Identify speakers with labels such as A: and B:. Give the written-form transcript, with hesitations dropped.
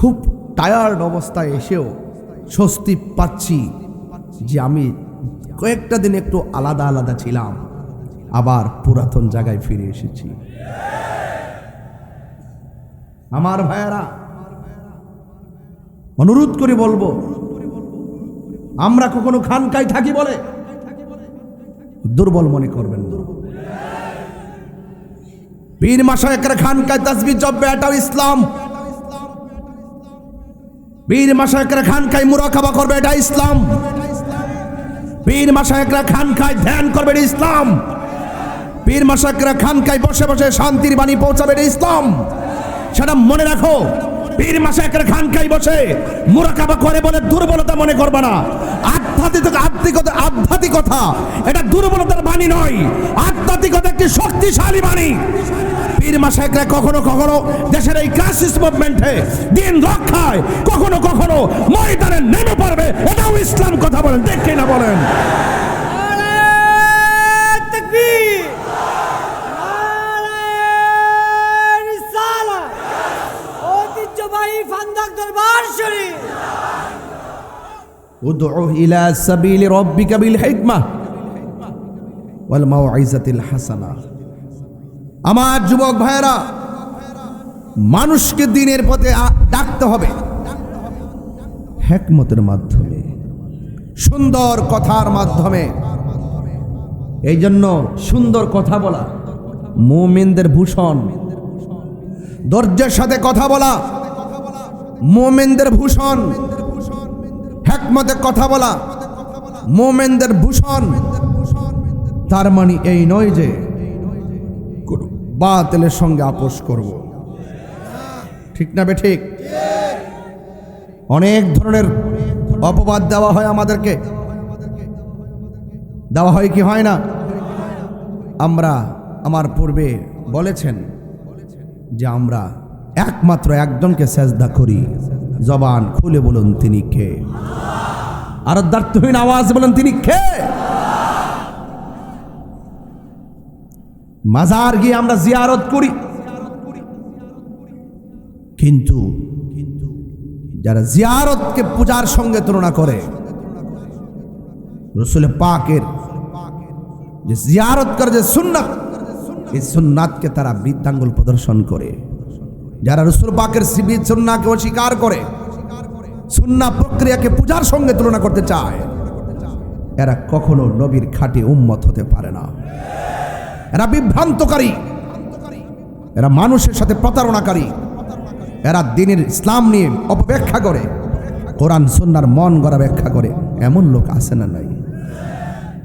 A: খুব টায়ার্ড অবস্থায় এসেও স্বস্তি পাচ্ছি যে আমি কয়েকটা দিন একটু আলাদা আলাদা ছিলাম, আবার পুরাতন জায়গায় ফিরে এসেছি। আমার ভাইয়েরা, অনুরোধ করে বলবো, আমরা কখনো খানকায় থাকি বলে দুর্বল মনে করবেন না। পীর মাশায়েখরা খানকায় তাসবিহ জপবে, এটাও ইসলাম। পীর মাশায়েখরা খানকায় মুরাকাবা করবে, এটা ইসলাম। পীর মাশায়েখরা খানকায় ধ্যান করবে, এটা ইসলাম। পীর মাশায়েখরা খানকায় বসে বসে শান্তির বাণী পৌঁছাবে, এটা ইসলাম। সেটা মনে রাখো। পীর মাশায়েখরা খানকায় বসে মুরাকাবা করে বলে দুর্বলতা মনে করবে না। আধ্যাত্মিকতা এটা দুর্বলতার বাণী নয়, আধ্যাত্মিকতা একটি শক্তিশালী বাণী। পীর মাশায়েখরা কখনো কখনো দেশের এই ক্রাইসিস মুভমেন্টে দিন রক্ষায় কখনো কখনো ময়দানে নেমে পড়বে, এটাও ইসলাম। কথা বলেন, দেখে না বলেন। উদউ ইলা সাবিলি রাব্বিকা বিল হিকমাহ ওয়াল মাউইজাতিল হাসানাহ। আমার যুবক ভাইয়েরা, মানুষকে দ্বীনের পথে ডাকতে হবে হিকমতের মাধ্যমে, সুন্দর কথার মাধ্যমে। এই জন্য সুন্দর কথা বলা মুমিনদের ভূষণ, ধৈর্যের সাথে কথা বলা মুমিনদের ভূষণ, হিকমতে কথা বলা মুমিনদের ভূষণ। তার মানে এই নয় যে বাতিলের সঙ্গে আপোষ করব, ঠিক না বে ঠিক? অনেক ধরনের অপবাদ দেওয়া হয় আমাদেরকে, দেওয়া হয় কি হয় না? আমার পূর্বে বলেছেন যে আমরা একমাত্র একজনকে সেজদা করি, জবান খুলে বলুন তিনি কে? আর দার্থহীন আওয়াজ বলুন তিনি কে? মাজার গিয়ে আমরা জিয়ারত করি, কিন্তু যারা জিয়ারতকে পূজার সঙ্গে তুলনা করে, রাসূল পাকের যে জিয়ারত করে যে সুন্নাত, এই সুন্নাতকে তারা বৃদ্ধাঙ্গুল প্রদর্শন করে। যারা রাসূল পাকের সুন্নাহকে অস্বীকার করে, সুন্নাহ প্রক্রিয়াকে পূজার সঙ্গে তুলনা করতে চায়, এরা কখনো নবীর খাঁটি উম্মত হতে পারে না। এরা বিভ্রান্তকারী, এরা মানুষের সাথে প্রতারণাকারী, এরা দ্বীনের ইসলাম নিয়ে অপব্যাখ্যা করে, কোরআন সুন্নাহর মন গড়া ব্যাখ্যা করে। এমন লোক আছে না নাই?